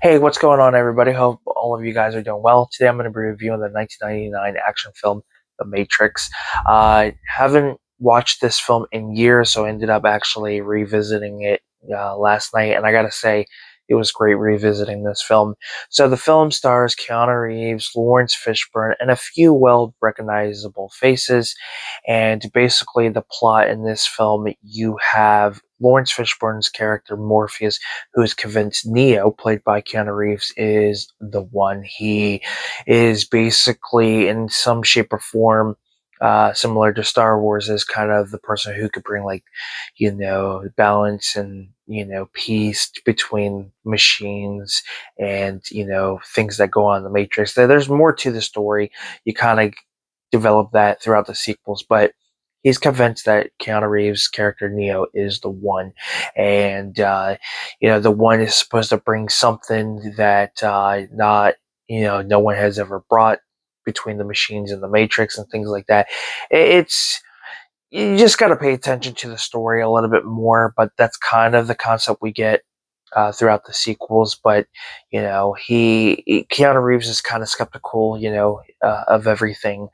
Hey, what's going on, everybody? Hope all of you guys are doing well. Today I'm going to be reviewing the 1999 action film, The Matrix. I haven't watched this film in years, so I ended up actually revisiting it last night, and I gotta say, it was great revisiting this film. So the film stars Keanu Reeves, Lawrence Fishburne, and a few well-recognizable faces. And basically, the plot in this film, you have Lawrence Fishburne's character Morpheus, who is convinced Neo, played by Keanu Reeves, is the one. He is basically, in some shape or form, similar to Star Wars, is kind of the person who could bring, like, balance and, peace between machines and, things that go on in the Matrix. There's more to the story. You kind of develop that throughout the sequels, but he's convinced that Keanu Reeves' character Neo is the one, and the one is supposed to bring something that not no one has ever brought between the machines and the Matrix and things like that. It's you just got to pay attention to the story a little bit more, but that's kind of the concept we get throughout the sequels. But Keanu Reeves is kind of skeptical, of everything,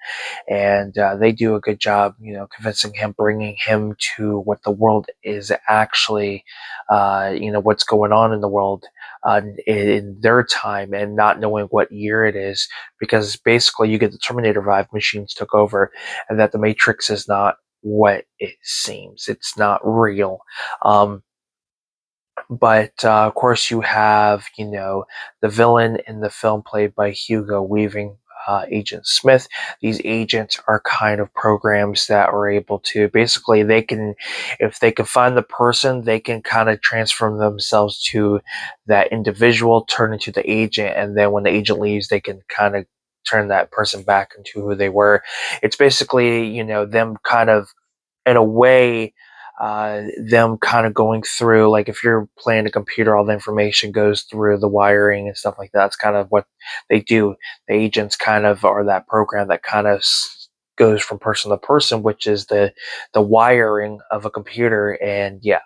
and they do a good job, convincing him, bringing him to what the world is actually, what's going on in the world. In their time, and not knowing what year it is, because basically you get the Terminator vibe machines took over, and that the Matrix is not what it seems. It's not real. Um, but of course, you have the villain in the film played by Hugo Weaving. Agent Smith. These agents are kind of programs that are able to basically if they can find the person, they can kind of transform themselves to that individual, turn into the agent, and then when the agent leaves, they can kind of turn that person back into who they were. It's basically them kind of in a way, them kind of going through, like if you're playing a computer, all the information goes through the wiring and stuff like that. That's kind of what they do. The agents kind of are that program that kind of goes from person to person, which is the wiring of a computer. And yeah,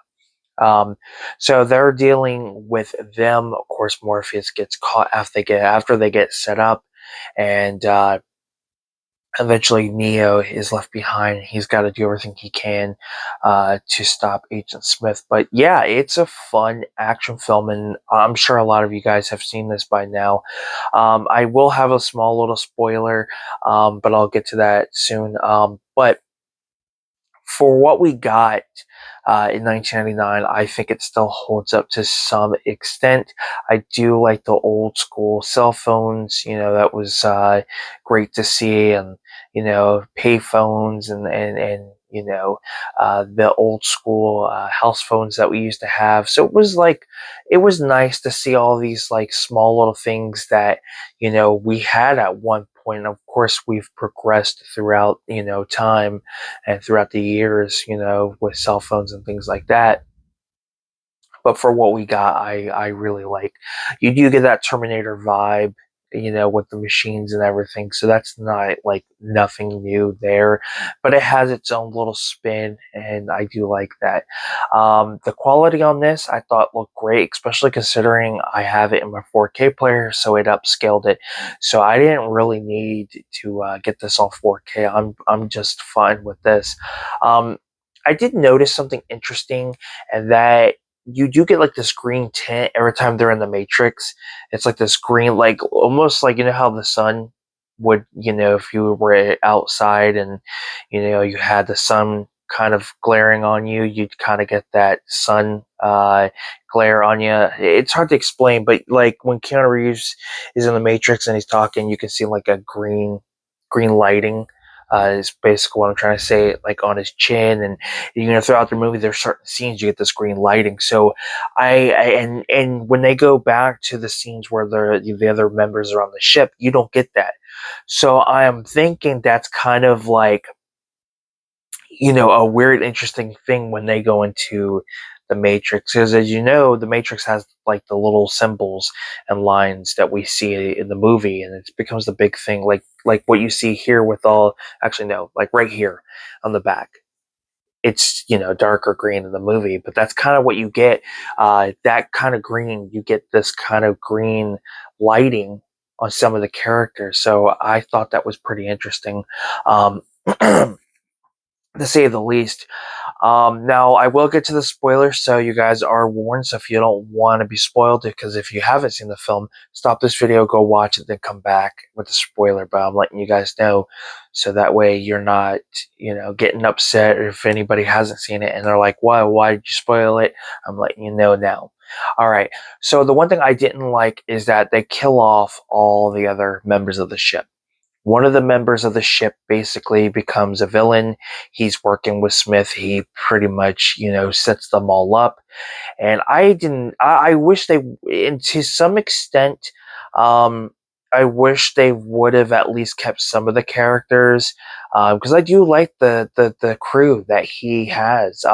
so they're dealing with them. Of course, Morpheus gets caught after they get set up, and eventually Neo is left behind. He's got to do everything he can to stop Agent Smith. But yeah, it's a fun action film, and I'm sure a lot of you guys have seen this by now. I will have a small little spoiler, but I'll get to that soon. But for what we got in 1999, I think it still holds up to some extent. I do like the old school cell phones. That was great to see, and pay phones and the old school house phones that we used to have. So it was nice to see all these like small little things that we had at one point. Of course, we've progressed throughout time and throughout the years, with cell phones and things like that. But for what we got, I really like. You do get that Terminator vibe, with the machines and everything. So that's not like nothing new there, but it has its own little spin, and I do like that. The quality on this I thought looked great, especially considering I have it in my 4K player, so it upscaled it. So I didn't really need to get this on 4K. I'm just fine with this. Um, I did notice something interesting, and that you do get like this green tint every time they're in the Matrix. It's like this green, like almost like how the sun would, if you were outside and you had the sun kind of glaring on you, you'd kind of get that sun glare on you. It's hard to explain, but like when Keanu Reeves is in the Matrix and he's talking, you can see like a green lighting. Is basically what I'm trying to say, like on his chin, and throughout the movie, there's certain scenes you get this green lighting. So, and when they go back to the scenes where the other members are on the ship, you don't get that. So I am thinking that's kind of like a weird, interesting thing when they go into the Matrix, because as you know, the Matrix has like the little symbols and lines that we see in the movie, and it becomes the big thing, like what you see here with all. Actually, no, like right here on the back. it's, darker green in the movie, but that's kind of what you get. That kind of green, you get this kind of green lighting on some of the characters. So I thought that was pretty interesting, um, to say the least. Now I will get to the spoilers, so you guys are warned. So if you don't want to be spoiled, because if you haven't seen the film, stop this video, go watch it, then come back with the spoiler. But I'm letting you guys know, so that way you're not, getting upset if anybody hasn't seen it and they're like, "Why? Why did you spoil it?" I'm letting you know now. All right. So the one thing I didn't like is that they kill off all the other members of the ship. One of the members of the ship basically becomes a villain. He's working with Smith. He pretty much, sets them all up. And I wish they, and to some extent, um, I wish they would have at least kept some of the characters, because I do like the crew that he has.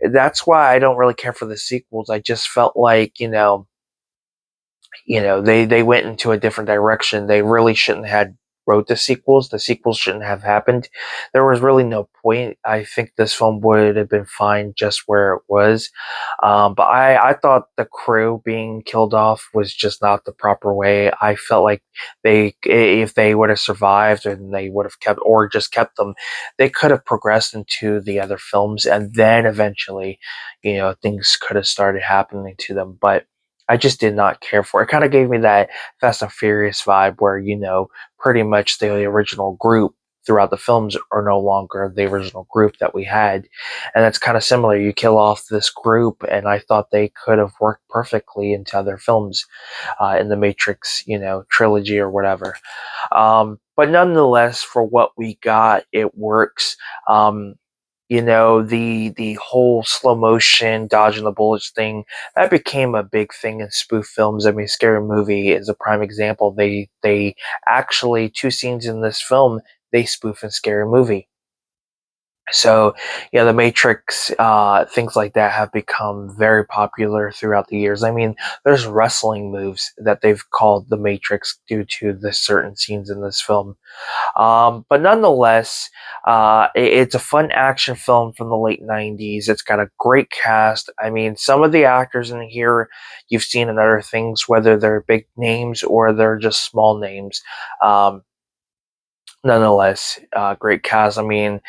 That's why I don't really care for the sequels. I just felt like, they went into a different direction. They really shouldn't have wrote the sequels. The sequels shouldn't have happened. There was really no point. I think this film would have been fine just where it was. But I thought the crew being killed off was just not the proper way. I felt like if they would have survived and they would have kept, or just kept them, they could have progressed into the other films, and then eventually, things could have started happening to them. But I just did not care for it. It kind of gave me that Fast and Furious vibe where, pretty much the original group throughout the films are no longer the original group that we had. And that's kind of similar. You kill off this group, and I thought they could have worked perfectly into other films, in the Matrix, trilogy or whatever. But nonetheless, for what we got, it works. The whole slow motion dodging the bullets thing, that became a big thing in spoof films. I mean, Scary Movie is a prime example. They actually, two scenes in this film, they spoof in Scary Movie. So, yeah, the Matrix, things like that have become very popular throughout the years. I mean, there's wrestling moves that they've called the Matrix due to the certain scenes in this film. But nonetheless, it's a fun action film from the late 90s. It's got a great cast. I mean, some of the actors in here you've seen in other things, whether they're big names or they're just small names. Um, Nonetheless, great cast. I mean,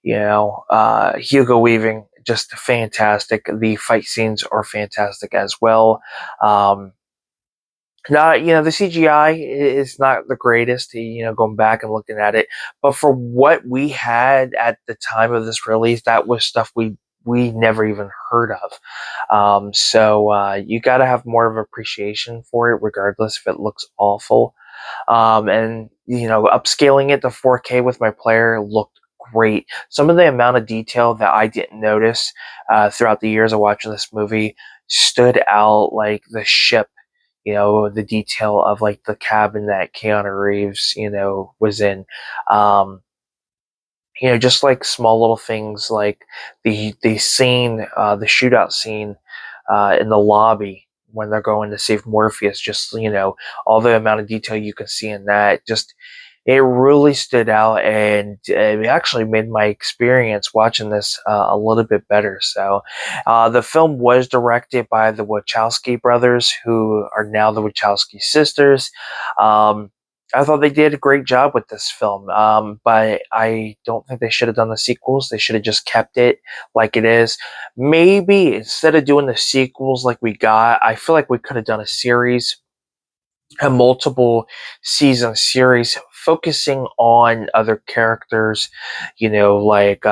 Hugo Weaving, just fantastic. The fight scenes are fantastic as well. Um, Not, the CGI is not the greatest, going back and looking at it, but for what we had at the time of this release, that was stuff we never even heard of. So you got to have more of appreciation for it, regardless if it looks awful. And upscaling it to 4K with my player looked great. Some of the amount of detail that I didn't notice throughout the years of watching this movie stood out, like the ship, the detail of like the cabin that Keanu Reeves, was in. Um, just like small little things like the scene, the shootout scene in the lobby when they're going to save Morpheus. Just all the amount of detail you can see in that, just it really stood out, and it actually made my experience watching this a little bit better. So, the film was directed by the Wachowski brothers, who are now the Wachowski sisters. Um, I thought they did a great job with this film, but I don't think they should have done the sequels. They should have just kept it like it is. Maybe instead of doing the sequels like we got, I feel like we could have done a series, a multiple season series focusing on other characters, like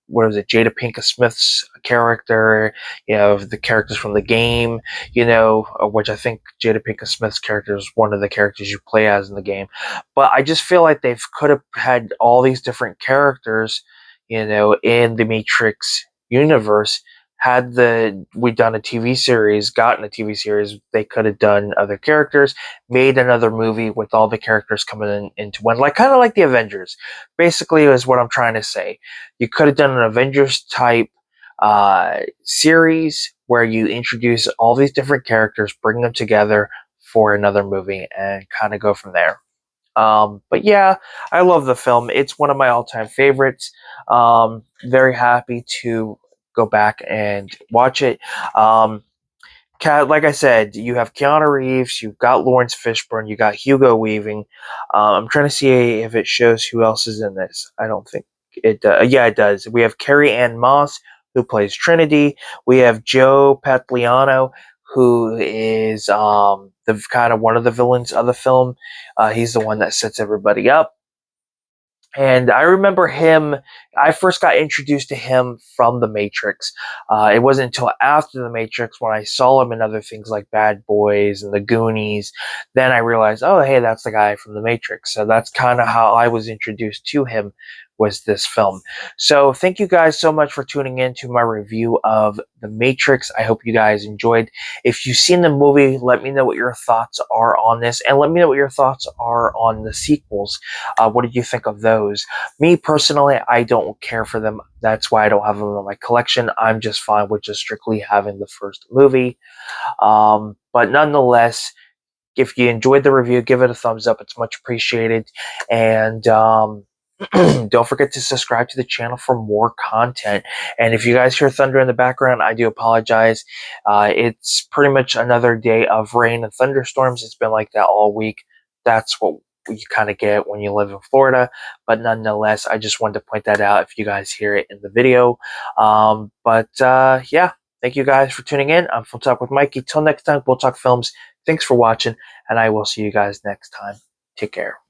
what is it, Jada Pinkett Smith's character, the characters from the game, which I think Jada Pinkett Smith's character is one of the characters you play as in the game. But I just feel like they could have had all these different characters, in the Matrix universe. Had we done a TV series, gotten a TV series, they could have done other characters, made another movie with all the characters coming into one, like kind of like the Avengers. Basically, is what I'm trying to say. You could have done an Avengers type series where you introduce all these different characters, bring them together for another movie, and kind of go from there. But yeah, I love the film. It's one of my all-time favorites. Very happy to go back and watch it. Um, like I said, you have Keanu Reeves, you've got Lawrence Fishburne, you got Hugo Weaving. I'm trying to see if it shows who else is in this. I don't think it does. Yeah, it does. We have Carrie Ann Moss, who plays Trinity. We have Joe Pantoliano, who is the kind of one of the villains of the film. He's the one that sets everybody up. And I remember him, I first got introduced to him from The Matrix. It wasn't until after The Matrix when I saw him in other things like Bad Boys and The Goonies. Then I realized, oh, hey, that's the guy from The Matrix. So that's kind of how I was introduced to him, was this film. So thank you guys so much for tuning in to my review of The Matrix. I hope you guys enjoyed. If you've seen the movie, let me know what your thoughts are on this. And let me know what your thoughts are on the sequels. What did you think of those? Me personally, I don't care for them. That's why I don't have them in my collection. I'm just fine with just strictly having the first movie. But nonetheless, if you enjoyed the review, give it a thumbs up. It's much appreciated. And don't forget to subscribe to the channel for more content. And if you guys hear thunder in the background, I do apologize. It's pretty much another day of rain and thunderstorms. It's been like that all week. That's what you kind of get when you live in Florida. But nonetheless, I just wanted to point that out if you guys hear it in the video. Yeah, thank you guys for tuning in. I'm Film Talk with Mikey. Till next time, we'll talk films. Thanks for watching, and I will see you guys next time. Take care.